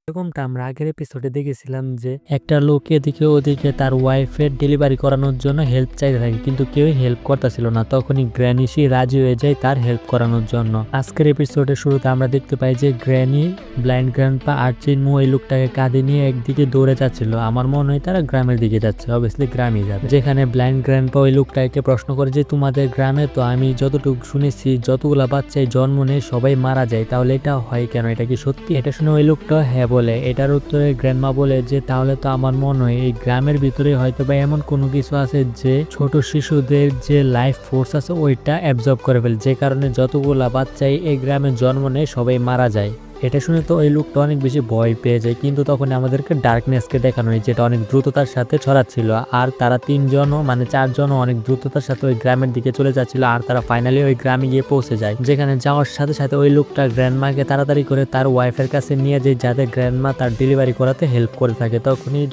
এরকমটা আমরা আগের এপিসোডে দেখেছিলাম যে একটা লোক এদিকে ওদিকে তার ওয়াইফের ডেলিভারি করানোর জন্য হেল্প চাইতে থাকে, কিন্তু কেউই হেল্প করতেছিল না। তখনই গ্র্যানিসি রাজি হয়ে যায় তার হেল্প করানোর জন্য। আজকের এপিসোডের শুরুতে আমরা দেখতে পাই যে গ্র্যানি, ব্লাইন্ড গ্র্যান্ডপা আর চিনমু ওই লোকটাকে কাঁধে নিয়ে একদিকে দৌড়ে যাচ্ছিল। আমার মনে হয় তারা গ্রামের দিকে যাচ্ছে, অবভিয়াসলি গ্রামে যাবে। যেখানে ব্লাইন্ড গ্র্যান্ডপা ওই লোকটাকে প্রশ্ন করে যে তোমাদের গ্রামে তো আমি যতটুকু শুনেছি যতগুলা বাচ্চাই জন্ম নেয় সবাই মারা যায়, তাহলে এটা হয় কেন, এটা কি সত্যি? এটা শুনে ওই লোকটা হ্যাঁ বলে। এটার উত্তরে গ্র্যান্ডমা বলে যে তাহলে তো আমার মনে হয় এই গ্রামের ভিতরে হয়তো বা এমন কোনো কিছু আছে যে ছোট শিশুদের যে লাইফ ফোর্স আছে ওইটা অ্যাবজর্ব করে ফেলে, যে কারণে যতগুলা বাচ্চাই এই গ্রামে জন্ম নেয় সবাই মারা যায়। এটা শুনে তো ওই লোকটা অনেক বেশি ভয় পেয়ে যায়, কিন্তু তখন আমাদেরকে ডার্কনেসকে দেখানো হয় যেটা অনেক দ্রুততার সাথে ছড়াচ্ছিল, আর তারা তিনজনও মানে চারজনও অনেক দ্রুততার সাথে ওই গ্রামের দিকে চলে যাচ্ছিল। আর তারা ফাইনালি ওই গ্রামে গিয়ে পৌঁছে যায়, যেখানে যাওয়ার সাথে সাথে ওই লোকটা গ্র্যান্ডমাকে তাড়াতাড়ি করে তার ওয়াইফের কাছে নিয়ে যায় যাতে গ্র্যান্ডমা তার ডেলিভারি করাতে হেল্প করে থাকে।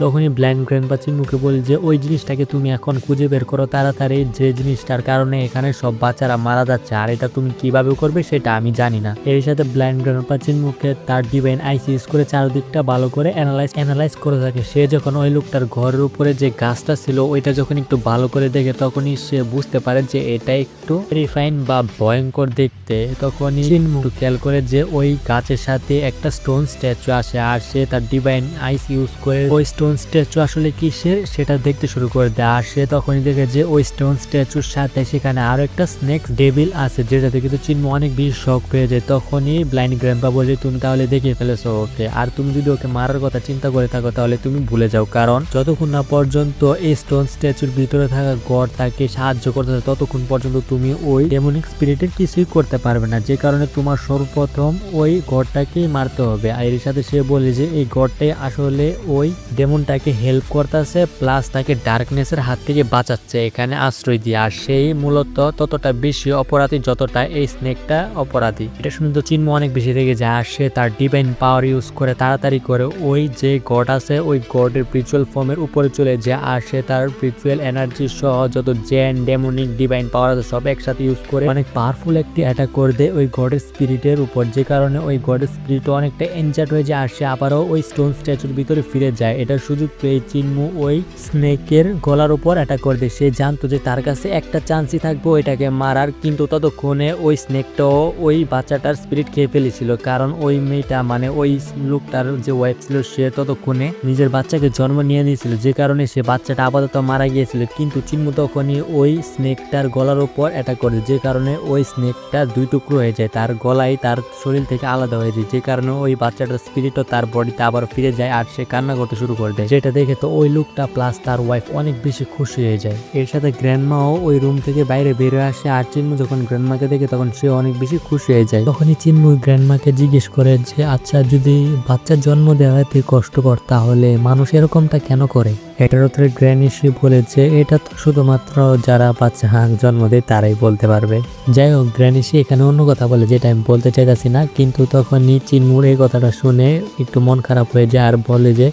তখনই ব্লাইন্ড গ্র্যান্ডপা চিনমুকে বলে যে ওই জিনিসটাকে তুমি এখন খুঁজে বের করো তাড়াতাড়ি, যে জিনিসটার কারণে এখানে সব বাচ্চারা মারা যাচ্ছে, আর এটা তুমি কিভাবে করবে সেটা আমি জানি না। এর সাথে ব্লাইন্ড গ্র্যান্ডপা চিনমুকে তার ডিভাইন আইস ইউজ করে চারদিকটা ভালো করে অ্যানালাইজ করে থাকে। সে যখন ওই লোকটার ঘরের উপরে যে গাছটা ছিল ওইটা যখন একটু ভালো করে দেখে তখনই সে বুঝতে পারে যে এটা একটু রিফাইন বা ভয়ঙ্কর দেখতে। তখনই চিনমু খেয়াল করে যে ওই গাছের সাথে একটা স্টোন স্ট্যাচু আসে, আর সে তার ডিভাইন আইস ইউজ করে ওই স্টোন স্ট্যাচু আসলে কিসের সেটা দেখতে শুরু করে দেয়। আর সে তখনই দেখে যে ওই স্টোন স্ট্যাচুর সাথে সেখানে আরো একটা স্নেক ডেভিল আছে, যেটা দেখে তো চিনমু অনেক বেশি শক হয়ে যায়। তখনই ব্লাইন্ড গ্র্যান্ডপা বলে তুমি তাহলে দেখিয়ে ফেলেছো ওকে, আর তুমি যদি ওকে মারার কথা চিন্তা করে থাকো তাহলে তুমি ভুলে যাও, কারণ যতক্ষণ না পর্যন্ত এই স্টোন স্ট্যাচুর ভিতরে থাকা গড তাকে সাহায্য করতে ততক্ষণ পর্যন্ত তুমি ওই ডেমনিক স্পিরিটের কিছুই করতে পারবে না, যে কারণে তোমার সর্বপ্রথম ওই গডটাকেই মারতে হবে। আর এর সাথে সে বলে যে এই গডটাই আসলে ওই ডেমনটাকে হেল্প করতেছে, প্লাস তাকে ডার্কনেসের হাত থেকে বাঁচাচ্ছে এখানে আশ্রয় দিয়ে, আর সেই মূলত ততটা বেশি অপরাধী যতটা এই স্নেকটা অপরাধী। এটা শুনে তো চিনমু অনেক বেশি রেগে যায়, আর সে তার ডিভাইন পাওয়ার ইউজ করে তাড়াতাড়ি করে ওই যে গড আছে ওই গডের স্পিরিচুয়াল ফর্মের উপরে চলে যায়, আর সে তার স্পিরিচুয়াল এনার্জি সহ যত জেন ডেমনিক ডিভাইন পাওয়ার আছে সব একসাথে ইউজ করে অনেক পাওয়ারফুল একটি অ্যাটাক করে দেয় ওই গডের স্পিরিটের উপর, যে কারণে ওই গডের স্পিরিট অনেকটা এনজার্ড হয়ে যায়, আর সে আবারও ওই স্টোন স্ট্যাচুর ভিতরে ফিরে যায়। এটার সুযোগ পেয়ে চিনমু ওই স্নেকের গলার উপর অ্যাটাক করে দেয়। সে জানতো যে তার কাছে একটা চান্সই থাকবে ওইটাকে মারার, কিন্তু ততক্ষণে ওই স্নেকটাও ওই বাচ্চাটার স্পিরিট খেয়ে ফেলেছিল, কারণ ওই মেয়েটা মানে ওই লোকটার যে ওয়াইফ ছিল সে ততক্ষণে নিজের বাচ্চাকে জন্ম নিয়ে নিয়েছিল, যে কারণে সে বাচ্চাটা আপাতত মারা গিয়েছিল। কিন্তু চিনমু তখনই ওই স্নেকটার গলার উপর অ্যাটাক করে, যে কারণে ওই স্নেকটা দুই টুকরো হয়ে যায়, তার গলায় তার শরীর থেকে আলাদা হয়ে যায়, যে কারণে ওই বাচ্চাটার স্পিরিটও তার বডিতে আবার ফিরে যায়, আর সে কান্না করতে শুরু করে দেয়। যেটা দেখে তো ওই লোকটা প্লাস তার ওয়াইফ অনেক বেশি খুশি হয়ে যায়। এর সাথে গ্র্যান্ডমাও ওই রুম থেকে বাইরে বের হয়ে আসে, আর চিনমু যখন গ্র্যান্ডমাকে দেখে তখন সে অনেক বেশি খুশি হয়ে যায়। তখনই চিনমু গ্র্যান্ডমাকে জিজ্ঞেস করে যে আচ্ছা যদি বাচ্চার জন্ম দেওয়াতে কষ্টকর তাহলে মানুষ এরকমটা কেন করে? এটার উত্তরে গ্র্যানিসি বলে যে এটা তো শুধুমাত্র যারা বাচ্চা জন্ম দেয় তারাই বলতে পারবে। যাই হোক, গ্র্যানিসি এখানে অন্য কথা বলে যেটা আমি বলতে চাইতেছি না, কিন্তু তখনই চিনমুর এই কথাটা শুনে একটু মন খারাপ হয়ে যায়, আর বলে যে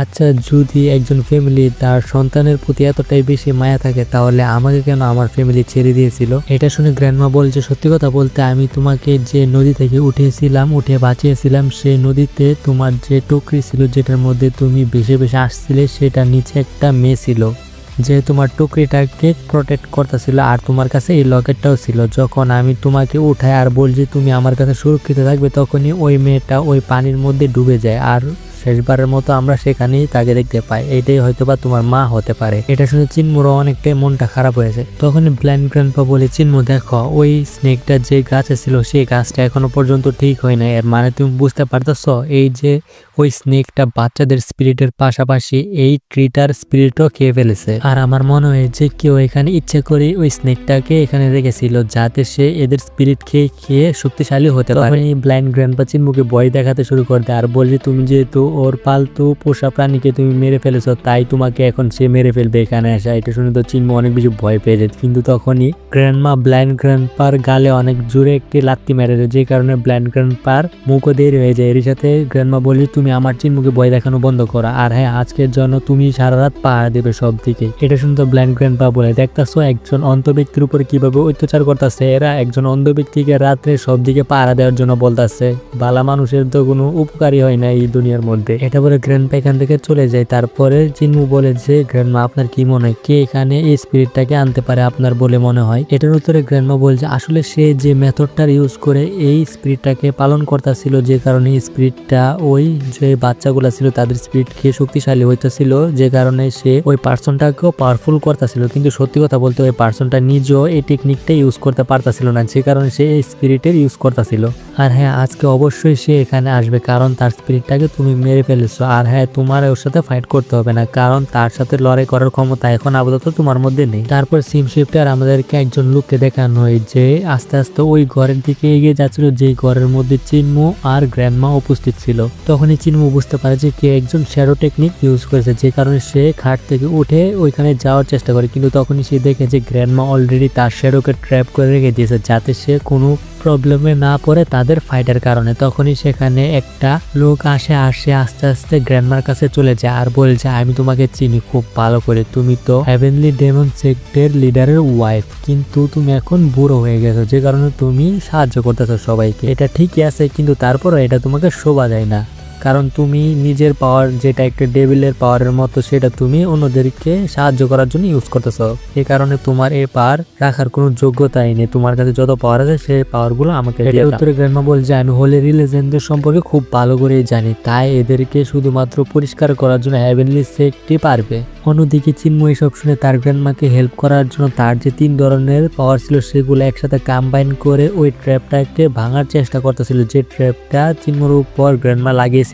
আচ্ছা যদি একজন ফ্যামিলি তার সন্তানের প্রতি এতটাই বেশি মায়া থাকে তাহলে আমাকে কেন আমার ফ্যামিলি ছেড়ে দিয়েছিল? এটা শুনে গ্র্যান্ডমা বলছে সত্যি কথা বলতে আমি তোমাকে যে নদী থেকে উঠে বাঁচিয়েছিলাম, সেই নদীতে তোমার যে টুকরি ছিল যেটার মধ্যে তুমি ভেসে ভেসে আসছিলে সেটা নিচে একটা মেয়ে ছিল যে তোমার টুকরিটাকে প্রোটেক্ট করতেছিল, আর তোমার কাছে এই লকেটটাও ছিল। যখন আমি তোমাকে উঠাই আর বলছি তুমি আমার কাছে সুরক্ষিত থাকবে তখনই ওই মেয়েটা ওই পানির মধ্যে ডুবে যায়, আর শেষবারের মতো আমরা সেখানেই তাকে দেখতে পাই। এটাই হয়তোবা তোমার মা হতে পারে। এটা শুনে চিনমুরও অনেকটাই মনটা খারাপ হয়েছে। তখন ব্লাইন্ড গ্র্যান্ডপা বলে চিনমু দেখো ওই স্নেকটা যে গাছে ছিল সেই গাছটা এখনো পর্যন্ত ঠিক হয় না, এর মানে তুমি বুঝতে পারতেছ এই যে ওই স্নেকটা বাচ্চাদের স্পিরিটের পাশাপাশি এই ট্রিটার স্পিরিটও খেয়ে ফেলেছে। আর আমার মনে হয় যে কেউ এখানে ইচ্ছে করে ওই স্নেকটাকে এখানে রেখেছিল যাতে সে এদের স্পিরিট খেয়ে শক্তিশালী হতে পারে। তখন এই ব্লাইন্ড গ্র্যান্ডপা চিনমুকে ভয় দেখাতে শুরু করে দেয়, আর বলছে তুমি যেহেতু ওর পালতু পোষা প্রাণীকে তুমি মেরে ফেলেছো তাই তোমাকে এখন সে মেরে ফেলবে এখানে আসা। এটা শুনে তো চিনমু অনেক বেশি ভয় পেয়ে যায়, কিন্তু তখনই গ্র্যান্ডমা ব্লাইন্ড গ্র্যান্ডপার গালে অনেক জোরে একটি লাত্তি মেরে যায়, যে কারণে ব্লাইন্ড গ্র্যান্ডপার মুখও দেরি হয়ে যায়। এর সাথে গ্র্যান্ডমা বলে তুমি আমার চিনমুখে ভয় দেখানো বন্ধ করো, আর হ্যাঁ আজকের জন্য তুমি সারা রাত পাহারা দেবে সব দিকে। এটা শুনতে ব্লাইন্ড গ্র্যান্ডপা বলে, দেখতেছো একজন অন্ধ ব্যক্তির উপর কিভাবে অত্যাচার করতেছে এরা, একজন অন্ধ ব্যক্তিকে রাত্রে সব দিকে পাহারা দেওয়ার জন্য বলতেছে। বালা মানুষের তো কোনো উপকারী হয় না এই দুনিয়ার মধ্যে। এটা বলে গ্র্যান্ডপা এখান থেকে চলে যায়। তারপরে চিনমু বলে যে গ্র্যান্ডমা আপনার কি মনে হয় কে এখানে এই স্পিরিটটাকে আনতে পারে আপনার বলে মনে হয়? এটার উত্তরে গ্র্যান্ডমা বলছে আসলে সে যে মেথডটার ইউজ করে এই স্পিরিটটাকে পালন করতেছিল, যে কারণে স্পিরিটটা ওই যে বাচ্চাগুলা ছিল তাদের স্পিরিট খেয়ে শক্তিশালী হইতেছিল, যে কারণে সে ওই পার্সনটাকেও পাওয়ারফুল করতেছিল। কিন্তু সত্যি কথা বলতে ওই পার্সনটা নিজেও এই টেকনিকটা ইউজ করতে পারতেছিল না, যে কারণে সে এই স্পিরিটের ইউজ করতেছিল। আর হ্যাঁ আজকে অবশ্যই সে এখানে আসবে, কারণ তার স্পিরিটটাকে তুমি মেরে ফেলেছো। আর হ্যাঁ তোমার ওর সাথে ফাইট করতে হবে না, কারণ তার সাথে লড়াই করার ক্ষমতা এখন আপাতত তোমার মধ্যে নেই। তারপর সিম শিফটার আমাদেরকে একজন লোককে দেখানো হয় যে আস্তে আস্তে ওই ঘরের দিকে এগিয়ে যাচ্ছিল, যে ঘরের মধ্যে চিনমু আর গ্র্যান্ডমা উপস্থিত ছিল। তখনই চিনমু বুঝতে পারে যে কে একজন শ্যাডো টেকনিক ইউজ করেছে, যে কারণে সে খাট থেকে উঠে ওইখানে যাওয়ার চেষ্টা করে। কিন্তু তখনই সে দেখে যে গ্র্যান্ডমা অলরেডি তার শ্যাডোকে ট্র্যাপ করে রেখে দিয়েছে, যাতে সে কোনো প্রবলেমে না পড়ে তাদের ফাইটের কারণে। তখনই সেখানে একটা লোক আসে আস্তে আস্তে গ্র্যান্ডমার কাছে চলে যায় আর বলছে আমি তোমাকে চিনি খুব ভালো করে, তুমি তো হেভেনলি ডেমন সেক্টের লিডারের ওয়াইফ, কিন্তু তুমি এখন বুড়ো হয়ে গেছো, যে কারণে তুমি সাহায্য করতেছো সবাইকে। এটা ঠিকই আছে, কিন্তু তারপরও এটা তোমাকে শোভা যায় না, কারণ তুমি নিজের পাওয়ার যেটা একটা ডেভিলের পাওয়ারের মতো সেটা তুমি অন্যদেরকে সাহায্য করার জন্য ইউজ করতেছো। এই কারণে তোমার এই পাওয়ার রাখার কোনো যোগ্যতাই নেই, তোমার কাছে যত পাওয়ার আছে সেই পাওয়ার গুলো আমাকে দিয়ে দাও। উত্তরে গ্র্যান্ডমা বলছে আমি হোলি রিলিজনদের সম্পর্কে খুব ভালো করেই জানি, তাই এদেরকে শুধুমাত্র পরিষ্কার করার জন্য হেভেনলি সেক্টই পারবে। অন্যদিকে চিনমু এসব শুনে তার গ্র্যান্ডমাকে হেল্প করার জন্য তার যে 3 ধরনের পাওয়ার ছিল সেগুলো একসাথে কম্বাইন করে ওই ট্র্যাপটাকে ভাঙার চেষ্টা করতেছিল, যে ট্র্যাপটা চিনমুর উপর গ্র্যান্ডমা লাগিয়েছিল।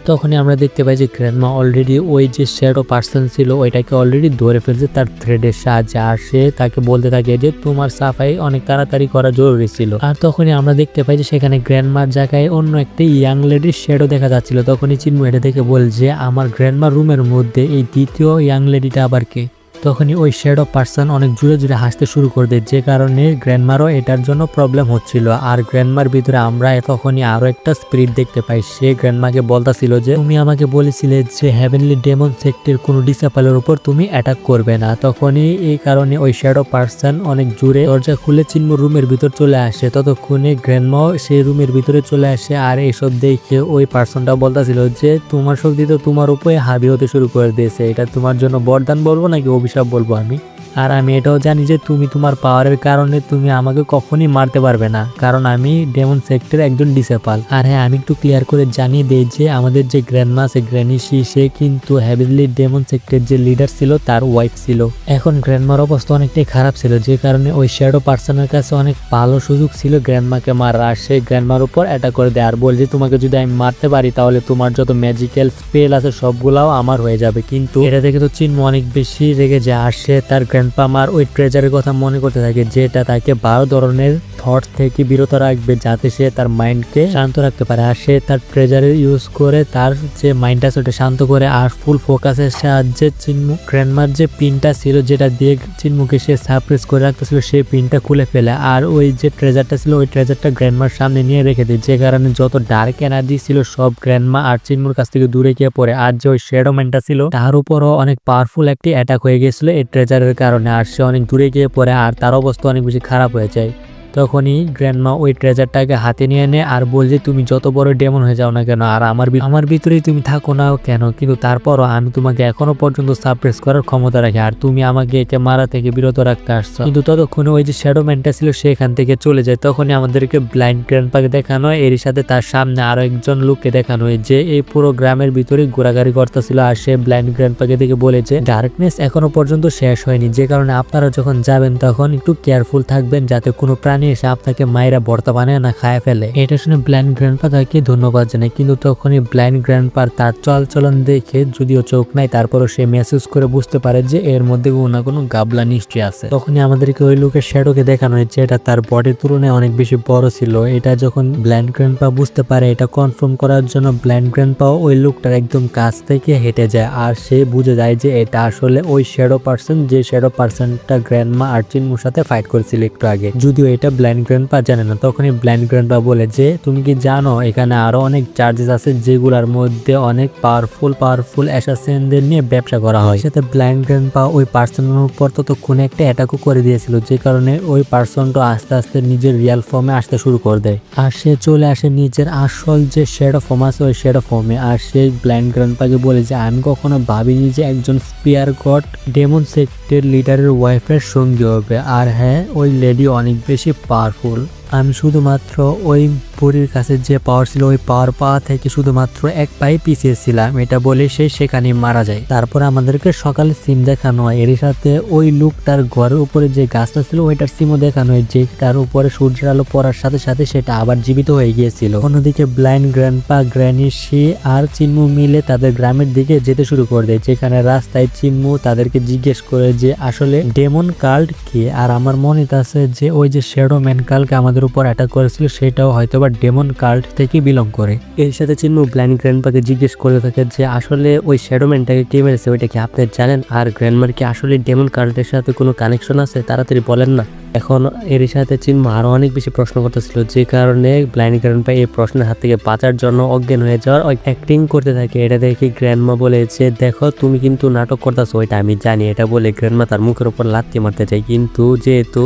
তখনই আমরা দেখতে পাই যে গ্র্যান্ডমা অলরেডি ওই যে শ্যাডো পার্সন ছিল ওইটাকে অলরেডি ধরে ফেলছে তার থ্রেডের সাহায্যে। আর সে তাকে বলতে থাকে যে তোমার সাফাই অনেক তাড়াতাড়ি করা জরুরি ছিল। আর তখনই আমরা দেখতে পাই যে সেখানে গ্র্যান্ডমার জায়গায় অন্য একটি ইয়াং লেডির শ্যাডো দেখা যাচ্ছিল। তখনই চিনমু এটা দেখে বলছে আমার গ্র্যান্ডমার রুমের মধ্যে এই দ্বিতীয় ইয়াং লেডিটা আবার কে? তখনই ওই শ্যাডো পার্সন অনেক জোরে জোরে হাসতে শুরু করে দেয়, যে কারণে গ্র্যান্ডমারও এটার জন্য প্রবলেম হচ্ছিল। আর গ্র্যান্ডমার ভিতরে আমরা তখনই আরো একটা স্পিরিট দেখতে পাই, সে গ্র্যান্ডমাকে বলতাছিল যে তুমি আমাকে বলেছিলে যে হেভেনলি ডেমন সেক্টের কোনো ডিসেপলের উপর তুমি অ্যাটাক করবে না। তখনই এই কারণে ওই শ্যাডো পার্সন অনেক জোরে দরজা খুলে চিনমুর রুমের ভিতর চলে আসে। ততক্ষণে গ্র্যান্ডমাও সেই রুমের ভিতরে চলে আসে। আর এইসব দেখে ওই পার্সনটা বলতাছিল যে তোমার শক্তি তো তোমার উপরে হাবি হতে শুরু করে দিয়েছে, এটা তোমার জন্য বরদান বলবো নাকি অভিশাপ বলবো আমি? আর আমি এটাও জানি যে তুমি তোমার পাওয়ারের কারণে তুমি আমাকে কখনই মারতে পারবে না, কারণ আমি ডেমন সেক্টর একজন ডিসেপাল। আর হ্যাঁ আমি একটু ক্লিয়ার করে জানিয়ে দেই যে আমাদের যে গ্র্যান্ডমা আছে গ্র্যানিশি, সে কিন্তু হেভেনলি ডেমন সেক্টর যে লিডার ছিল তার ওয়াইফ ছিল। এখন গ্র্যান্ডমার অবস্থা অনেকটাই খারাপ ছিল, যে কারণে ওই শ্যাডো পার্সনের কাছে অনেক ভালো সুযোগ ছিল গ্র্যান্ডমাকে মারার। আর সে গ্র্যান্ডমার উপর অ্যাটাক করে দেয় আর বলছে তোমাকে যদি আমি মারতে পারি তাহলে তোমার যত ম্যাজিক্যাল স্পেল আছে সবগুলাও আমার হয়ে যাবে। কিন্তু এটা দেখে তো চিনমু অনেক বেশি রেগে যায়। আর সে তার গ্র্যান্ডপামার ওই ট্রেজারের কথা মনে করতে থাকে, যেটা তাকে 12 ধরনের থট থেকে বিরত রাখবে, যাতে সে তার মাইন্ডকে শান্ত রাখতে পারে। আর সে তার ট্রেজারের ইউজ করে তার যে মাইন্ডটা সেটা শান্ত করে আর ফুল ফোকাসের সাহায্যে চিনমু গ্র্যান্ডমার যে পিনটা ছিল যেটা দিয়ে চিনমুকে সে সাপ্রেস করে রাখতেছিল সেই পিনটা খুলে ফেলে। আর ওই যে ট্রেজারটা ছিল ওই ট্রেজারটা গ্র্যান্ডমার সামনে নিয়ে রেখে দেয়, যে কারণে যত ডার্ক এনার্জি ছিল সব গ্র্যান্ডমা আর চিনমুর কাছ থেকে দূরে গিয়ে পড়ে। আর যে ওই শ্যাডো ম্যানটা ছিল তার উপরও অনেক পাওয়ারফুল একটি অ্যাটাক হয়ে গেছিল এই ট্রেজারের কারণে। আর সে অনেক দূরে গিয়ে পড়ে আর তার অবস্থা অনেক বেশি খারাপ হয়ে যায়। তখনই গ্র্যান্ডমা ওই ট্রেজারটাকে হাতে নিয়ে নেয় আর বলছে তুমি যত বড় ডেমন হয়ে যাও না কেন আর আমার ভিতরেই তুমি থাকো না কেন, কিন্তু তারপরও আমি তোমাকে এখনো পর্যন্ত সাপ্রেস করার ক্ষমতা রাখি আর তুমি আমাকে একে মারা থেকে বিরত রাখতে আসছো। কিন্তু ততক্ষণে ওই যে শ্যাডো ম্যানটা ছিল সেখান থেকে চলে যায়। তখনই আমাদেরকে ব্লাইন্ড গ্র্যান্ডপাকে দেখানো হয়, এর সাথে তার সামনে আরো একজন লোককে দেখানো হয় যে এই পুরো গ্রামের ভিতরে ঘোরাঘুরি করতেছিল। আর সে ব্লাইন্ড গ্র্যান্ডপাকে দেখে বলেছে ডার্কনেস এখনো পর্যন্ত শেষ হয়নি, যে কারণে আপনারা যখন যাবেন তখন একটু কেয়ারফুল থাকবেন যাতে কোনো প্রাণী এসে আপনাকে মায়েরা ভর্তা বানায় না খায় ফেলে। এটা শুনে ব্লাইন্ড গ্র্যান্ডপা তাকে ধন্যবাদ জানায়। কিন্তু তখনই ব্লাইন্ড গ্র্যান্ডপার তার চলচলন দেখে, যদিও চোখ নাই তারপরও সে মেসেজ করে বুঝতে পারে যে এর মধ্যে কোনো না কোনো গাবলা নিশ্চয়ই আছে। তখনই আমাদেরকে ওই লোকের শ্যাডোকে দেখানো হয়েছে, এটা তার বডির তুলনায় অনেক বেশি বড় ছিল। এটা যখন ব্লাইন্ড গ্র্যান্ডপা বুঝতে পারে, এটা কনফার্ম করার জন্য ব্লাইন্ড গ্র্যান্ডপা ওই লোকটার একদম কাছ থেকে হেঁটে যায় আর সে বুঝে যায় যে এটা আসলে ওই শ্যাডো পার্সন, যে শ্যাডো পার্সনটা গ্র্যান্ডমা আর চিনমুর সাথে ফাইট করেছিল একটু আগে। যদিও এটা ব্লাইন্ড গ্র্যান্ডপা জানে না। তখনই ব্লাইন্ড গ্র্যান্ডপা বলে যে তুমি কি জানো এখানে আরো অনেক চার্জেস আছে যেগুলোর মধ্যে অনেক পাওয়ারফুল অ্যাসাসিনদের নিয়ে ব্যবসা করা হয়। সাথে ব্লাইন্ড গ্র্যান্ডপা ওই পার্সনের উপর ততক্ষণে একটা অ্যাটাকও করে দিয়েছিল, যে কারণে ওই পার্সনটা আস্তে আস্তে নিজের রিয়াল ফর্মে আসতে শুরু করে দেয়। আর সে চলে আসে নিজের আসল যে শ্যাডো ফর্ম আছে ওই শ্যাডো ফর্মে। আর সে ব্লাইন্ড গ্র্যান্ডপাকে বলে যে আমি কখনো ভাবিনি যে একজন স্পিয়ার গড ডেমন সেক্টের লিডারের ওয়াইফের সঙ্গী হবে। আর হ্যাঁ, ওই লেডি অনেক বেশি পাওয়ারফুল। আমি শুধুমাত্র ওই বুড়ির কাছে যে পাওয়ার ছিল ওই পাওয়ার পাওয়া থেকে শুধুমাত্র এক পায়ে পিছিয়ে ছিলাম, এটা বলে সে সেখানে মারা যায়। তারপর আমাদেরকে সকালে সিম দেখানো হয়, এর সাথে ওই লোকটার ঘরের উপরে যে গাছটা ছিল ওইটার সিমও দেখানো হয়, যেটার উপরে সূর্যের আলো পড়ার সাথে সাথে সেটা আবার জীবিত হয়ে গিয়েছিল। অন্যদিকে ব্লাইন্ড গ্র্যান্ডপা, গ্র্যানি, সি আর চিন্মু মিলে তাদের গ্রামের দিকে যেতে শুরু করে দেয়, যেখানে রাস্তায় চিন্মু তাদেরকে জিজ্ঞেস করে যে আসলে ডেমন কাল্ট কি। আর আমার মনে আছে যে ওই যে শ্যাডো ম্যান কালকে আমাদের উপর অ্যাটাক করেছিল সেটাও হয়তো বা ডেমন কাল্ট থেকে বিলং করে। এর সাথে চিন্মু ব্লাইন্ড গ্র্যান্ডপাকে জিজ্ঞেস করে থাকে যে আসলে ওই শ্যাডো ম্যানটাকে কে মেরেছে ওইটা কি আপনি জানেন, আর গ্র্যান্ডমার কি আসলে ডেমন কাল্টের সাথে কোনো কানেকশন আছে, তাড়াতাড়ি বলেন না। এখন এর সাথে চিন্মু আরো অনেক বেশি প্রশ্ন করতেছিল, যে কারণে ব্লাইন্ড গ্র্যান্ডপা এই প্রশ্নের হাত থেকে বাঁচার জন্য অজ্ঞান হয়ে যাওয়ার অ্যাক্টিং করতে থাকে। এটা দেখে গ্র্যান্ডমা বলে যে দেখো তুমি কিন্তু নাটক করতেছো, ওইটা আমি জানি। এটা বলে গ্র্যান্ডমা তার মুখের উপর লাথি মারতে চায়, কিন্তু যেহেতু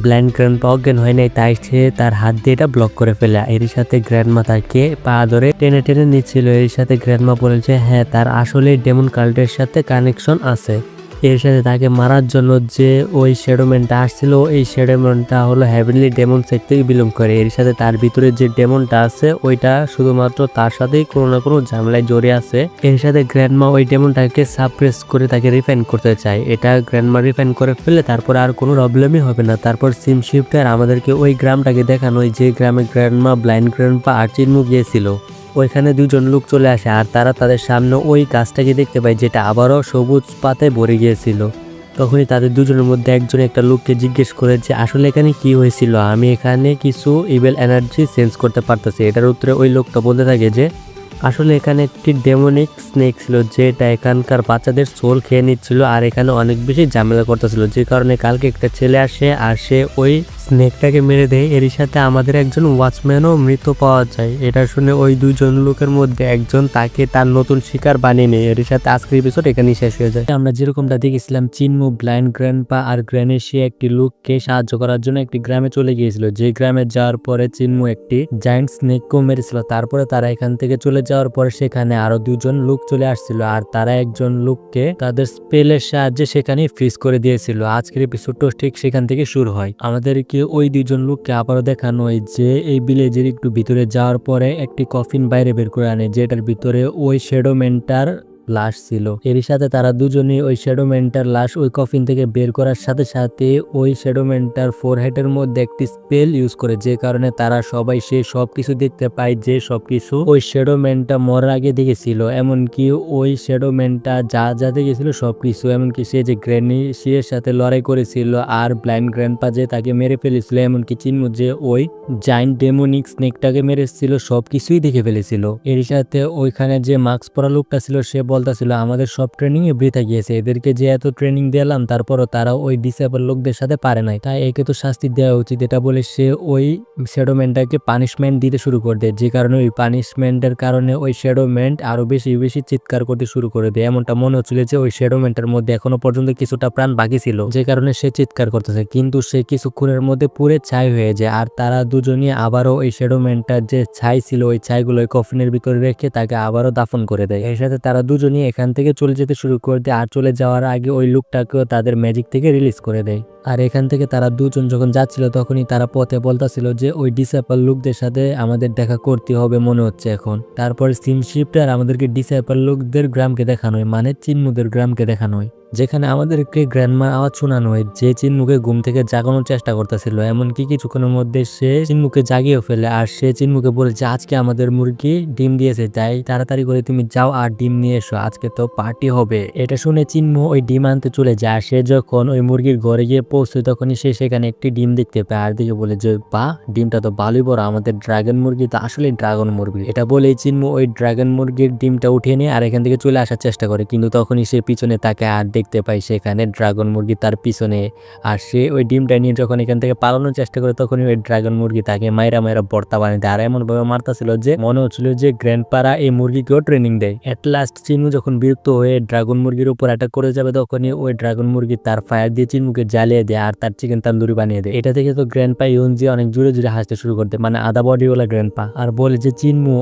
ব্লাইন্ড গ্র্যান্ডপা অজ্ঞান হয় নাই তাই সে তার হাত দিয়ে এটা ব্লক করে ফেলে। এর সাথে গ্র্যান্ডমা তাকে পা ধরে টেনে টেনে নিচ্ছিল। এর সাথে গ্র্যান্ডমা বলেছে হ্যাঁ তার আসলে ডেমন কাল্টের সাথে কানেকশন আছে। এর সাথে তাকে মারার জন্য যে ওই শ্যাডোম্যানটা আসছিল এই শ্যাডোম্যানটা হলো হেভেনলি ডেমন সেক্ট থেকে বিলং করে। এর সাথে তার ভিতরে যে ডেমনটা আছে ওইটা শুধুমাত্র তার সাথেই কোনো না কোনো ঝামেলায় জড়িয়ে আছে। এর সাথে গ্র্যান্ডমা ওই ডেমনটাকে সাপ্রেস করে তাকে রিফাইন করতে চায়। এটা গ্র্যান্ডমা রিফাইন করে ফেলে তারপর আর কোনো প্রবলেমই হবে না। তারপর সিম শিফটার আমাদেরকে ওই গ্রামটাকে দেখানো, যে গ্রামে গ্র্যান্ডমা, ব্লাইন্ড গ্র্যান্ডপা আর চিন্মু গিয়েছিল। ওইখানে দুজন লোক চলে আসে আর তারা তাদের সামনে ওই গাছটাকে দেখতে পায় যেটা আবারও সবুজ পাতায় ভরে গিয়েছিল। তখনই তাদের দুজনের মধ্যে একজন একটা লোককে জিজ্ঞেস করে যে আসলে এখানে কি হয়েছিল, আমি এখানে কিছু ইভেল এনার্জি সেন্স করতে পারতেছি। এটার উত্তরে ওই লোকটা বলতে থাকে যে আসলে এখানে একটি ডেমনিক স্নেক ছিল যেটা এখানকার বাচ্চাদের সোল খেয়ে নিচ্ছিল আর এখানে অনেক বেশি ঝামেলা করতেছিল, যে কারণে কালকে একটা ছেলে আসে আর সে ওই স্নেকটাকে মেরে দেয়। এর সাথে আমাদের একজন ওয়াচম্যানও মৃত পাওয়া যায়। এটা শুনে ওই দুইজন লোকের মধ্যে একজন তাকে তার নতুন শিকার বানিয়ে নেয়। এর সাথে আজকের এপিসোড এখানেই শেষ হয়ে যায়। আমরা যেরকমটা দেখেছিলাম চিন্মু, ব্লাইন্ড গ্র্যান্ডপা আর গ্র্যানি সে একটি লোককে সাহায্য করার জন্য একটি গ্রামে চলে গিয়েছিল, যে গ্রামে যাওয়ার পরে চিন্মু একটি জায়ান্ট স্নেককেও মেরেছিল। তারপরে তারা এখান থেকে চলে যাওয়ার পরে সেখানে আরো দুজন লোক চলে আসছিল আর তারা একজন লোককে তাদের স্পেলের সাহায্যে সেখানে ফ্রিজ করে দিয়েছিল। আজকের এপিসোডটা ঠিক সেখান থেকে শুরু হয়। আমাদেরকে ওই দুইজন লোককে আবারও দেখানো হয় যে এই ভিলেজের একটু ভিতরে যাওয়ার পরে একটি কফিন বাইরে বের করে আনে, যেটার ভিতরে ওই শ্যাডোম্যানটার লাশ ছিল। এর সাথে তারা দুজনেই ওই শ্যাডোম্যানটার লাশ ওই কফিন থেকে বের করার সাথে সাথে ওই শ্যাডোম্যানটার ফোরহেডের মধ্যে একটি স্পেল ইউজ করে, যে কারণে তারা সবাই সে সবকিছু দেখতে পায় যে সবকিছু ওই শ্যাডোম্যানটা মরার আগে দেখেছিল। এমনকি ওই শ্যাডোম্যানটা যা যা দেখেছিল সবকিছু, এমনকি সে যে গ্র্যানি সির সাথে লড়াই করেছিল আর ব্লাইন্ড গ্র্যান্ডপা যে তাকে মেরে ফেলেছিল, এমনকি চিন্মু যে ওই জায়ান্ট ডেমনিক স্নেকটাকে মেরেছিল, সবকিছুই দেখে ফেলেছিল। এর সাথে ওইখানে যে মাস্ক পরা লোকটা ছিল সে বলতেছিল আমাদের সব ট্রেনিং এ বৃথা গিয়েছে, এদেরকে যে এত ট্রেনিং দিলাম তারপরও তারা ওই ডিসেবল লোকদের সাথে পারে নাই, তাই একে তো শাস্তি দেওয়া উচিত। এটা বলে সে ওই শ্যাডোম্যানটাকে পানিশমেন্ট দিতে শুরু করে দেয়, যে কারণে ওই পানিশমেন্টের কারণে ওই শ্যাডোম্যান আরো বেশি বেশি চিৎকার করতে শুরু করে দেয়। এমনটা মনে হচ্ছিল যে ওই শ্যাডোম্যানটার মধ্যে এখনো পর্যন্ত কিছুটা প্রাণ বাকি ছিল, যে কারণে সে চিৎকার করতেছে, কিন্তু সে কিছুক্ষণের মধ্যে পুরে ছাই হয়ে যায়। আর তারা দুজনই আবারও ওই শ্যাডোম্যানটার যে ছাই ছিল ওই ছাইগুলো ওই কফিনের ভিতরে রেখে তাকে আবারও দাফন করে দেয়। এর সাথে তারা দুজনই এখান থেকে চলে যেতে শুরু করে দেয় আর চলে যাওয়ার আগে ওই লোকটাকেও তাদের ম্যাজিক থেকে রিলিজ করে দেয়। আর এখান থেকে তারা দুজন যখন যাচ্ছিল তখনই তারা পথে বলতেছিল যে ওই ডিসেবল লোকদের সাথে আমাদের দেখা করতে হবে মনে হচ্ছে এখন। তারপর সিম শিফটার আমাদেরকে ডিসেবল লোকদের গ্রামকে দেখানো হয়, মানে চিন্মুদের গ্রামকে দেখানো হয়, যেখানে আমাদেরকে গ্র্যান্ডমার আওয়াজ শোনানো হয় যে চিন্মুকে ঘুম থেকে জাগানোর চেষ্টা করতেছিল। এমনকি কিছুক্ষণের মধ্যে সে চিন্মুকে জাগিয়ে ফেলে আর সে চিন্মুকে বলে যে আজকে আমাদের মুরগি ডিম দিয়েছে, তাই তাড়াতাড়ি করে তুমি যাও আর ডিম নিয়ে এসো, আজকে তো পার্টি হবে। এটা শুনে চিন্মু ওই ডিম আনতে চলে যায়। সে যখন ওই মুরগির ঘরে গিয়ে পৌঁছে তখনই সে সেখানে একটি ডিম দেখতে পায় আর দিকে বলে যে বা ডিমটা তো ভালোই বড়, আমাদের ড্রাগন মুরগি তো আসলে ড্রাগন মুরগি। এটা বলেই চিন্মু ওই ড্রাগন মুরগির ডিমটা উঠিয়ে নিয়ে আর এখান থেকে চলে আসার চেষ্টা করে, কিন্তু তখনই সে পিছনে তাকে আর দেখতে পায় সেখানে ড্রাগন মুরগি তার পিছনে। আর সে ওই ডিমটা নিয়ে যখন এখান থেকে পালানোর চেষ্টা করে তখনই ওই ড্রাগন মুরগি তাকে মাইরা ভর্তা বানিয়ে দেয়। আর এমনভাবে মারতেছিল যে মনে হচ্ছিল যে গ্র্যান্ডপারা এই মুরগিকেও ট্রেনিং দেয়। এট লাস্ট চিনু যখন বিরক্ত হয়ে ড্রাগন মুরগির উপর অ্যাটাক করে যাবে তখনই ওই ড্রাগন মুরগি তার ফায়ার দিয়ে চিনমুকে জ্বালিয়ে দেয় আর তার চিকেন তান্দুরি বানিয়ে দেয়। এটা থেকে তো গ্র্যান্ডপা ইউনজি অনেক জোরে জোরে হাসতে শুরু করতে, মানে আধা বডিওয়ালা গ্র্যান্ডপা, আর বলে যে চিনমু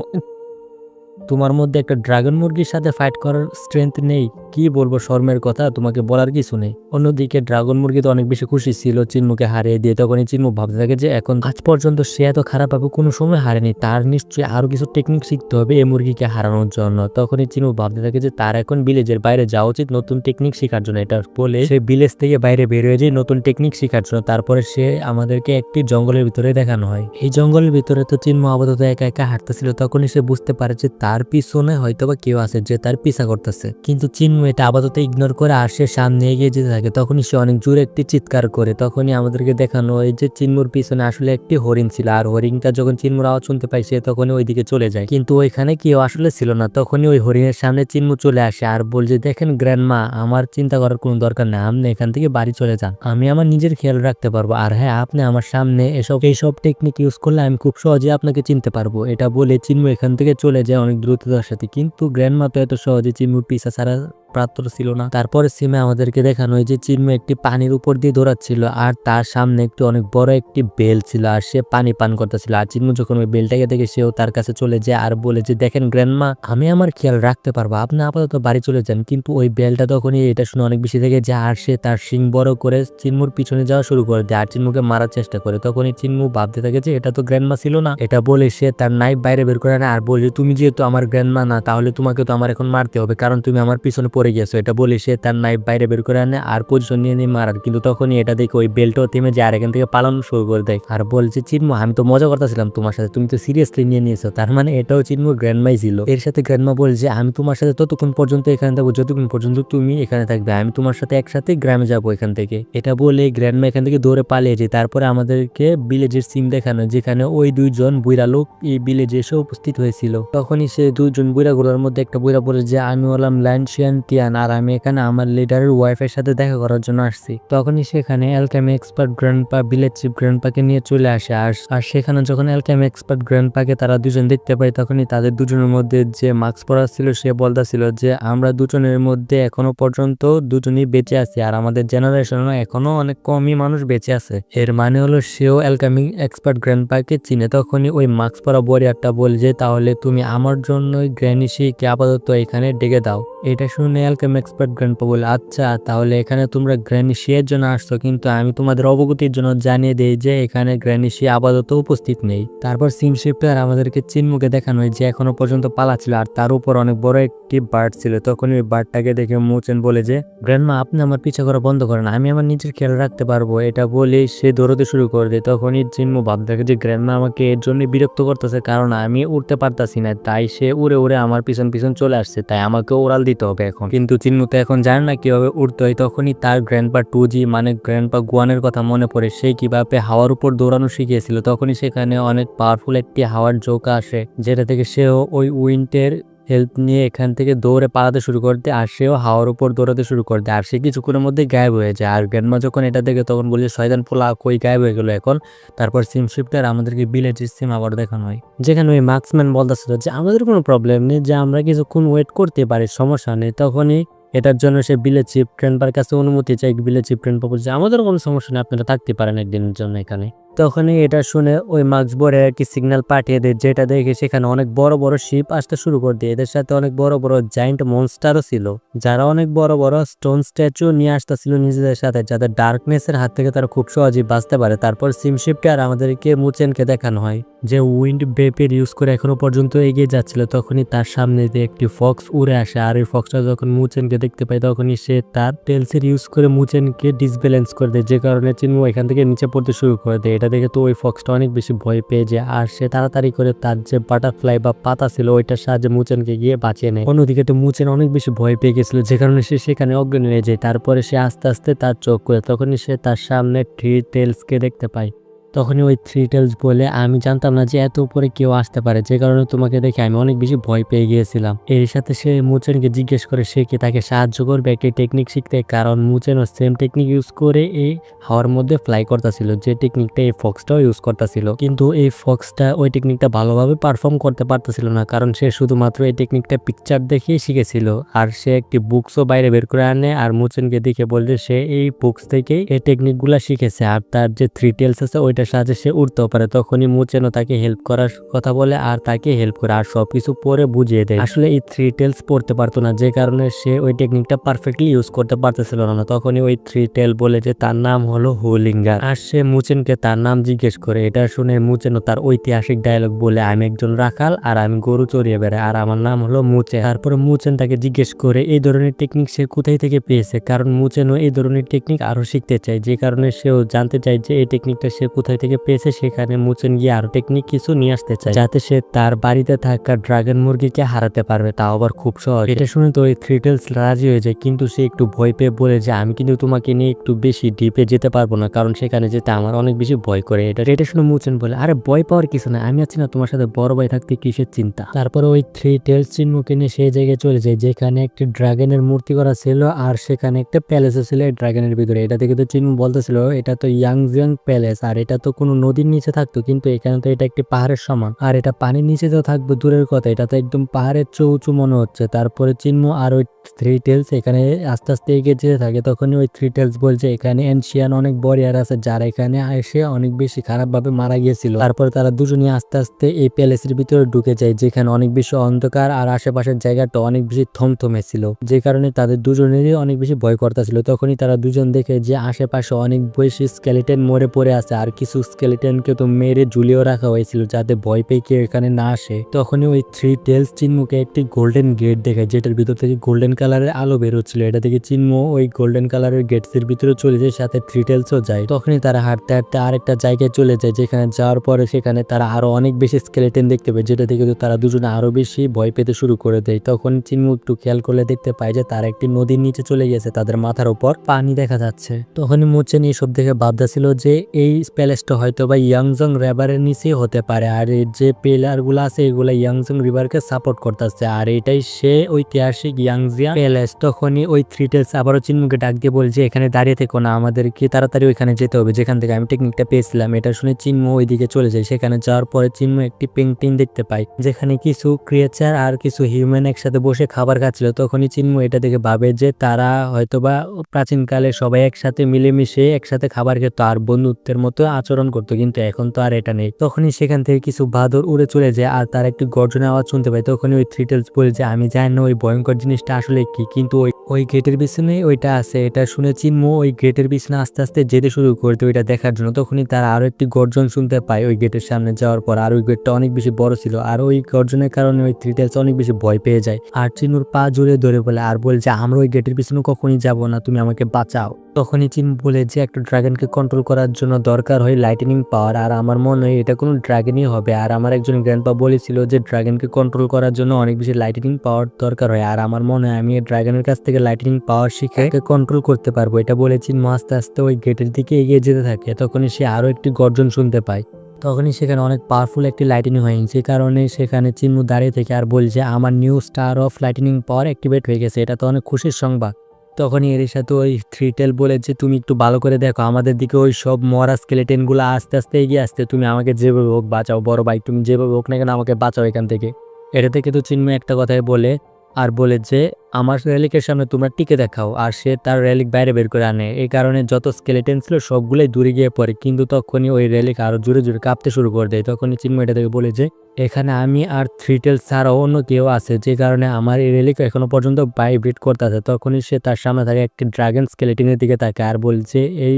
তোমার মধ্যে একটা ড্রাগন মুরগির সাথে ফাইট করার স্ট্রেংথ নেই, কি বলবো শর্মের কথা, তোমাকে বলার কিছু নেই। অন্যদিকে ড্রাগন মুরগি তো অনেক বেশি খুশি ছিল চিনমুকে হারিয়ে দিয়ে। তখনই চিনমু ভাবতে থাকে যে এখন আজ পর্যন্ত সে এত খারাপভাবে কোনো সময় হারেনি, তার নিশ্চয়ই আরো কিছু টেকনিক শিখতে হবে এই মুরগিকে হারানোর জন্য। তখনই চিনমু ভাবতে থাকে যে তার এখন ভিলেজের বাইরে যাওয়া উচিত নতুন টেকনিক শেখার জন্য। এটা বলে সে ভিলেজ থেকে বাইরে বের হয়ে যায় নতুন টেকনিক শেখার জন্য। তারপরে সে আমাদেরকে একটি জঙ্গলের ভিতরে দেখানো হয়। এই জঙ্গলের ভিতরে তো চিনমু আপাতত একা একা হাঁটতেছিল। তখনই সে বুঝতে পারে যে তার পিছনে হয়তোবা কেউ আছে যে তার পিছা করতেছে, কিন্তু চিনমু এটা আপাতত ইগনোর করে আর সে সামনে এগিয়ে যেতে থাকে। তখনই সে অনেক জোরে একটি চিৎকার করে। তখনই আমাদেরকে দেখানো হয় যে চিনমুর পিছনে আসলে একটি হরিণ ছিল, আর হরিণটা যখন চিনমুর আওয়াজ শুনতে পাই সে তখনই ওইদিকে চলে যায়, কিন্তু ওইখানে কেউ আসলে ছিল না। তখনই ওই হরিণের সামনে চিনমু চলে আসে আর বলছে দেখেন গ্র্যান্ডমা, আমার চিন্তা করার কোনো দরকার নেই, আপনি এখান থেকে বাড়ি চলে যান, আমি আমার নিজের খেয়াল রাখতে পারবো। আর হ্যাঁ, আপনি আমার সামনে এইসব টেকনিক ইউজ করলে আমি খুব সহজে আপনাকে চিনতে পারবো। এটা বলে চিনমু এখান থেকে চলে যায় অনেক দ্রুততার সাথে, কিন্তু গ্র্যান্ডমা তো এত সহজে চিনমুর পিছা ছাড়া প্রাপ্ত ছিল না। তারপরে সিমে আমাদেরকে দেখানো হয় যে চিনমু একটি পানির উপর দিয়ে দৌড়াচ্ছিল আর তার সামনে একটি অনেক বড় একটি বেল ছিল আর সে পানি পান করতেছিল। আর চিনমু যখন ওই বেলটাকে দেখে সেও তার কাছে চলে যায় আর বলে যে দেখেন গ্র্যান্ডমা, আমি আমার খেয়াল রাখতে পারবো, আপনি আপাতত বাড়ি চলে যান। কিন্তু ওই বেলটা তখনই এটা শুনে অনেক বেশি থেকে যায় আর সে তার শিং বড় করে চিনমুর পিছনে যাওয়া শুরু করে দেয় আর চিনমুকে মারার চেষ্টা করে। তখনই চিনমু ভাবতে থাকে যে এটা তো গ্র্যান্ডমা ছিল না। এটা বলে সে তার নাইফ বাইরে বের করে না আর বলে তুমি যেহেতু আমার গ্র্যান্ডমা না, তাহলে তোমাকে তো আমার এখন মারতে হবে, কারণ তুমি আমার পিছনে পড়ে গেছো। এটা বলে সে তার নাইফ বাইরে বের করে আনে আর পজিশন নিয়ে নিয়ে মারার, কিন্তু তখনই এটা দেখে ওই বেলটাও থেমে যায় আর এখান থেকে পালানো শুরু করে দেয় আর বলছে চিনমু, আমি তো মজা করতেছিলাম তোমার সাথে, তুমি তো সিরিয়াসলি নিয়ে নিয়েছো। তার মানে এটাও চিনমুর গ্র্যান্ডমাই ছিল। এর সাথে গ্র্যান্ডমা বলছে আমি তোমার সাথে ততক্ষণ পর্যন্ত এখানে থাকবো যতক্ষণ পর্যন্ত তুমি এখানে থাকবে, আমি তোমার সাথে একসাথে গ্রামে যাবো এখান থেকে। এটা বলে গ্র্যান্ডমা এখান থেকে দৌড়ে পালিয়ে যায়। তারপরে আমাদেরকে ভিলেজের সিন দেখানো যেখানে ওই দুইজন বুইরা লোক এই ভিলেজে এসে উপস্থিত হয়েছিল। তখনই সে দুইজন বুইরা গুলোর মধ্যে একটা বুইরা বলে যে আমি হলাম ল্যান্সিয়ান টিয়ান আর আমি এখানে আমার লিডারের ওয়াইফের সাথে দেখা করার জন্য আসছি। তখনই সেখানে alchemy expert grandpa village chief গ্র্যান্ডপাকে নিয়ে চলে আসে আর সেখানে যখন অ্যালকেমি এক্সপার্ট গ্র্যান্ডপাকে তারা দুজন দেখতে পায় তখনই তাদের দুজনের মধ্যে যে মাস্ক পরা ছিল সে বলতেছিল যে আমরা দুজনের মধ্যে এখনো পর্যন্ত দুজনই বেঁচে আছি আর আমাদের জেনারেশনে এখনো অনেক কমই মানুষ বেঁচে আছে। এর মানে হলো সেও অ্যালকেমি এক্সপার্ট গ্র্যান্ডপাকে চিনে। তখনই ওই মাস্ক পরা ওয়ারিয়ারটা বলে যে তাহলে তুমি আমার জন্য গ্র্যানিশিকে আপাতত এখানে ডেকে দাও। এটা শুনে অ্যালকেমি এক্সপার্ট গ্র্যান্ডপা বলে আচ্ছা, তাহলে এখানে তোমরা গ্র্যানিশির জন্য আসছো, কিন্তু আমি তোমাদের অবগতির জন্য জানিয়ে দেই যে এখানে গ্র্যানিশি আপাতত উপস্থিত নেই। তারপর সিম শিফটার আমাদেরকে চিনমুকে দেখানো হয় যে এখনো পর্যন্ত পালাচ্ছিল আর তার উপর অনেক বড় একটি বার্ড ছিল। তখনই ওই বার্ডটাকে দেখে মুচেন বলে যে গ্র্যান্ডমা, আপনি আমার পিছা করা বন্ধ করেন, আমি আমার নিজের খেয়াল রাখতে পারবো। এটা বলে সে দৌড়তে শুরু করে দেয়। তখনই চিনমু ভাবতে থাকে যে গ্র্যান্ডমা আমাকে এর জন্য বিরক্ত করতেছে, কারণ আমি উঠতে পারতাছি না, তাই সে উড়ে উড়ে আমার পিছন পিছন চলে আসছে, তাই আমাকে ওরাল দিতে হবে এখন। কিন্তু চিনমু তো এখন জানে না কিভাবে উঠতে হয়। তখনই তার গ্র্যান্ডপা 2G মানে গ্র্যান্ডপা গুয়ানের কথা মনে পড়ে, সে কিভাবে হাওয়ার উপর দৌড়ানো শিখিয়েছিল। তখনই সেখানে অনেক পাওয়ারফুল একটি হাওয়ার জোকা আসে, যেটা থেকে সেও ওই উইন্টের হেল্প নিয়ে এখান থেকে দৌড়ে পালাতে শুরু করতে আর সেও হাওয়ার উপর দৌড়াতে শুরু করতে আর সে কিছুক্ষণের মধ্যে গায়েব হয়ে যায়। আর গ্র্যান্ডমা যখন এটা দেখে তখন বলছে শয়তান পোলা কই গায়েব হয়ে গেল এখন। তারপর সিম শিফটার আমাদেরকে ভিলেজের সিম আবার দেখানো হয়, যেখানে ওই মার্কসম্যান বলতেছিল যে আমাদের কোনো প্রবলেম নেই, যে আমরা কিছুক্ষণ ওয়েট করতে পারি, সমস্যা নেই। তখনই এটার জন্য সে ভিলেজ চিফ গ্র্যান্ডপার কাছে অনুমতি চাই। ভিলেজ চিফ গ্র্যান্ডপা বলছে আমাদের কোনো সমস্যা নেই, আপনারা থাকতে পারেন একদিনের জন্য এখানে। তখনই এটা শুনে ওই মার্কস বোর্ডে একটি সিগন্যাল পাঠিয়ে দেয়, যেটা দেখে সেখানে অনেক বড় বড় শিপ আসতে শুরু করে দেয়। এদের সাথে অনেক বড় বড় জায়ান্ট মনস্টারও ছিল, যারা অনেক বড় বড় স্টোন স্ট্যাচু নিয়ে আসতেছিল নিজেদের সাথে, যাদের ডার্কনেসের হাত থেকে তারা খুব সহজেই বাঁচতে পারে। তারপর সিম শিফটার আমাদেরকে মুচেনকে দেখানো হয় যে উইন্ড বেপের ইউজ করে এখনো পর্যন্ত এগিয়ে যাচ্ছিল। তখনই তার সামনে দিয়ে একটি ফক্স উড়ে আসে আর এই ফক্সটা যখন মুচেনকে দেখতে পায় তখনই সে তার টেলসের ইউজ করে মুচেনকে ডিসব্যালেন্স করে দেয়, যে কারণে চিনমু এখান থেকে নিচে পড়তে শুরু করে দেয়। এটা দেখে তো ওই ফক্সটা অনেক বেশি ভয় পেয়ে যায় আর সে তাড়াতাড়ি করে তার যে বাটারফ্লাই বা পাতা ছিল ওইটার সাহায্যে মুচেনকে গিয়ে বাঁচিয়ে নেয়। অন্যদিকে তো মুচেন অনেক বেশি ভয় পেয়ে গেছিল, যে কারণে সে সেখানে অজ্ঞান হয়ে যায়। তারপরে সে আস্তে আস্তে তার চোখ করে তখনই সে তার সামনে থ্রি টেলসকে দেখতে পায়। তখনই ওই থ্রি টেলস বলে, আমি জানতাম না যে এত উপরে কেউ আসতে পারে, যে কারণে তোমাকে দেখে আমি অনেক বেশি ভয় পেয়ে গিয়েছিলাম। এর সাথে সে মুচেনকে জিজ্ঞেস করে সে কি তাকে সাহায্য করবে একটি টেকনিক শিখতে, কারণ মুচেনও সেম টেকনিক ইউজ করে এই হাওয়ার মধ্যে ফ্লাই করতেছিল, যে টেকনিকটা এই ফক্সটাও ইউজ করতেছিল। কিন্তু এই ফক্সটা ওই টেকনিকটা ভালোভাবে পারফর্ম করতে পারতেছিল না, কারণ সে শুধুমাত্র এই টেকনিকটা পিকচার দেখেই শিখেছিল। আর সে একটি বুকসও বাইরে বের করে আনে আর মুচেনকে দেখে বলছে সে এই বুকস থেকেই এই টেকনিকগুলা শিখেছে, আর তার যে থ্রি টেলস আছে ওইটার সাহায্যে সে উঠতেও পারে। তখনই মুচেনও তাকে হেল্প করার কথা বলে আর তাকে হেল্প করে আর সবকিছু পরে বুঝিয়ে দেয়। আসলে এই থ্রি টেলস পড়তে পারতো না, যে কারণে সে ওই টেকনিকটা পারফেক্টলি ইউজ করতে পারতেছিল না। তখনই ওই থ্রি টেল বলে যে তার নাম হলো হুলিঙ্গার, আর সে মুচেনকে তার নাম জিজ্ঞেস করে। এটা শুনে মুচেনও তার ঐতিহাসিক ডায়লগ বলে, আমি একজন রাখাল আর আমি গরু চড়িয়ে বেড়াই আর আমার নাম হলো মুচেন। তারপরে মুচেন তাকে জিজ্ঞেস করে এই ধরনের টেকনিক সে কোথায় থেকে পেয়েছে, কারণ মুচেনও এই ধরনের টেকনিক আরো শিখতে চায়, যে কারণে সেও জানতে চায় যে এই টেকনিকটা সে কোথায় থেকে পেয়েছে। সেখানে মুচেন গিয়ে আরো টেকনিক কিছু নিয়ে আসতে চায় যাতে সে তার বাড়িতে থাকা ড্রাগন মুরগিকে হারাতে পারবে, তাও আবার খুব সহজ। এটা শুনে তো ওই থ্রি টেলস রাজি হয়ে যায়, কিন্তু সে একটু ভয় পেয়ে বলে যে আমি কিন্তু তোমাকে নিয়ে একটু বেশি ডিপে যেতে পারবো না, কারণ সেখানে যেতে আমার অনেক বেশি ভয় করে। এটা শুনে মুচেন বলে, আরে ভয় পাওয়ার কিছু না, আমি আছি না তোমার সাথে, বড় ভাই থাকতে কিসের চিন্তা। তারপরে ওই থ্রি টেলস চিনমুকে নিয়ে সেই জায়গায় চলে যায় যেখানে একটি ড্রাগনের মূর্তি করা ছিল আর সেখানে একটা প্যালেসও ছিল এই ড্রাগনের ভিতরে। এটা দেখে তো চিনমু বলতেছিল এটা তো ইয়াংজিয়াং প্যালেস, আর এটা তো কোনো নদীর নিচে থাকতো, কিন্তু এখানে তো এটা একটি পাহাড়ের সমান, আর এটা পানির নিচে তো থাকবে দূরের কথা, এটা তো একদম পাহাড়ের চেয়ে উঁচু মনে হচ্ছে। তারপরে চিনমু আর ওই থ্রি টেলস এখানে আস্তে আস্তে এগিয়ে যেতে থাকে। তখনই ওই থ্রি টেলস বলছে এখানে এনশিয়ান অনেক ওয়ারিয়ার আছে যারা এখানে এসে অনেক বেশি খারাপ ভাবে মারা গিয়েছিল। তারপর তারা দুজনই আস্তে আস্তে এই প্যালেসের ভিতরে ঢুকে যায়, যেখানে অনেক বেশি অন্ধকার আর আশেপাশের জায়গাটা অনেক বেশি থমথমে ছিল, যে কারণে তাদের দুজনেরই অনেক বেশি ভয় করতেছিল। তখনই তারা দুজন দেখে যে আশেপাশে অনেক বেশি স্কেলিটন মরে পড়ে আছে, আর কিছু স্কেলিটনকে তো মেরে ঝুলিয়েও রাখা হয়েছিল যাতে ভয় পেয়ে কেউ এখানে না আসে। তখনই ওই থ্রি টেলস চিনমুকে একটি গোল্ডেন গেট দেখে, যেটার ভিতর থেকে গোল্ডেন কালারের আলো বেরোচ্ছিল। এটা থেকে চিনমু ওই গোল্ডেন কালারের গেটস এর ভিতরে চলে যায়, সাথে থ্রি টেলসও যায়। তখনই তারা হাঁটতে হাঁটতে আরেকটা জায়গায় চলে যায়, যেখানে যাওয়ার পরে সেখানে তারা আরো অনেক বেশি স্কেলেটন দেখতে পায়, যেটা থেকে তারা দুজনে আরো বেশি ভয় পেতে শুরু করে দেয়। তখন চিনমু একটু খেয়াল করলে দেখতে পায় যে তারা একটি নদীর নিচে চলে গেছে, তাদের মাথার উপর পানি দেখা যাচ্ছে। তখনই মুচেন এইসব দেখে ভাবতেছিল যে এই প্যালেসটা হয়তো বা ইয়াংজং রিভারের নিচেই হতে পারে, আর এই যে পিলার গুলো আছে এগুলা ইয়াংজং রিভারকে সাপোর্ট করতেছে, আর এটাই সে ঐতিহাসিক ইয়াংজিয়াং প্যালেস। তখনই ওই থ্রি টেলস আবারও চিনমুকে ডাক দিয়ে বলছে এখানে দাঁড়িয়ে থেকো না, আমাদেরকে তাড়াতাড়ি ওইখানে যেতে হবে যেখান থেকে আমি টেকনিকটা পেয়েছিলাম। এটা শুনে চিনমু ওইদিকে চলে যায়। সেখানে যাওয়ার পরে চিনমু একটি পেন্টিং দেখতে পায় যেখানে কিছু ক্রিয়েচার আর কিছু হিউম্যান একসাথে বসে খাবার খাচ্ছিল। তখনই চিনমু এটা দেখে ভাবে যে তারা হয়তোবা প্রাচীনকালে সবাই একসাথে মিলেমিশে একসাথে খাবার খেত আর বন্ধুত্বের মতো আচরণ করতো, কিন্তু এখন তো আর এটা নেই। তখনই সেখান থেকে কিছু বাদর উড়ে চলে যায় আর তার একটি গর্জনের আওয়াজ শুনতে পায়। তখনই ওই থ্রি টেলস বলে যে আমি জানি না ওই ভয়ঙ্কর জিনিসটা আসলে কি, কিন্তু ওই গেটের পিছনে ওইটা আছে। এটা শুনে চিনমু ওই গেটের পিছনে আস্তে আস্তে যেতে শুরু করতে ওইটা দেখার জন্য। তখনই তারা আরো একটি গর্জন শুনতে পায় ওই গেটের সামনে যাওয়ার পর, আর ওই গেটটা অনেক বেশি বড় ছিল, আর ওই গর্জনের কারণে ওই থ্রি টেলস অনেক বেশি ভয় পেয়ে যায় আর চিনুর পা জুড়ে ধরে বলে আর বলছে আমরা ওই গেটের পিছনে কখনই যাব না, তুমি আমাকে বাঁচাও। তখনই চিন বলে যে একটা ড্রাগনকে কন্ট্রোল করার জন্য দরকার হয় লাইটনিং পাওয়ার, আর আমার মনে হয় এটা কোনো ড্রাগনই হবে। আর আমার একজন গ্র্যান্ডপা বলেছিল যে ড্রাগনকে কন্ট্রোল করার জন্য অনেক বেশি লাইটনিং পাওয়ার দরকার হয়, আর আমার মনে হয় আমি ড্রাগনের কাছ থেকে লাইটনিং পাওয়ার শিখে কন্ট্রোল করতে পারবো। এটা বলে চিন আস্তে আস্তে ওই গেটের দিকে এগিয়ে যেতে থাকে। তখনই সে আরো একটি গর্জন শুনতে পায়। তখনই সেখানে অনেক পাওয়ারফুল একটি লাইটনিং হয়, যে কারণে সেখানে চিনমু দাঁড়িয়ে থেকে আর বলছে আমার new star of lightning power activate হয়ে গেছে, এটা তো অনেক খুশির সংবাদ। তখনই এর সাথে ওই থ্রি টেল বলে যে তুমি একটু ভালো করে দেখো আমাদের দিকে ওই সব মরা স্কেলেটনগুলো আস্তে আস্তে এগিয়ে আসতে, তুমি আমাকে যেভাবে হোক বাঁচাও, বড় ভাই তুমি যেভাবে হোক না কেন আমাকে বাঁচাও এখান থেকে। এটা থেকে তো চিন্ময় একটা কথাই বলে আর বলে যে আমার রেলিকের সামনে তোমরা টিকে দেখাও, আর সে তার রেলিক বাইরে বের করে আনে। এই কারণে যত স্কেলেটন ছিল সবগুলোই দূরে গিয়ে পড়ে, কিন্তু তখনই ওই রেলিক আরো জোরে জোরে কাঁপতে শুরু করে দেয়। তখনই চিন্ময় এটা থেকে বলে যে এখানে আমি আর থ্রি টেল ছাড়াও অন্য কেউ আছে, যে কারণে আমার এই রেলিক এখনো পর্যন্ত ভাইব্রেট করতে আছে। তখনই সে তার সামনে থাকে একটি ড্রাগন স্কেলেটনের দিকে তাকে আর বলছে এই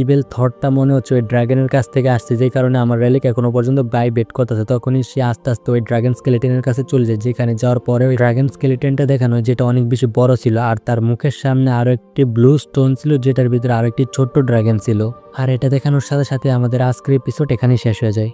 ইভেল থটটা মনে হচ্ছে ওই ড্রাগনের কাছ থেকে আসছে, যে কারণে আমার রেলিক এখনো পর্যন্ত ভাইব্রেট করতেছে। তখনই সে আস্তে আস্তে ওই ড্রাগন স্কেলেটনের কাছে চলে যায়, যেখানে যাওয়ার পরে ওই ড্রাগন স্কেলেটনটা দেখানো যেটা অনেক বেশি বড় ছিল, আর তার মুখের সামনে আরো একটি ব্লু স্টোন ছিল যেটার ভিতরে আরো একটি ছোট্ট ড্রাগন ছিল। আর এটা দেখানোর সাথে সাথে আমাদের আজকের এপিসোড এখানেই শেষ হয়ে যায়।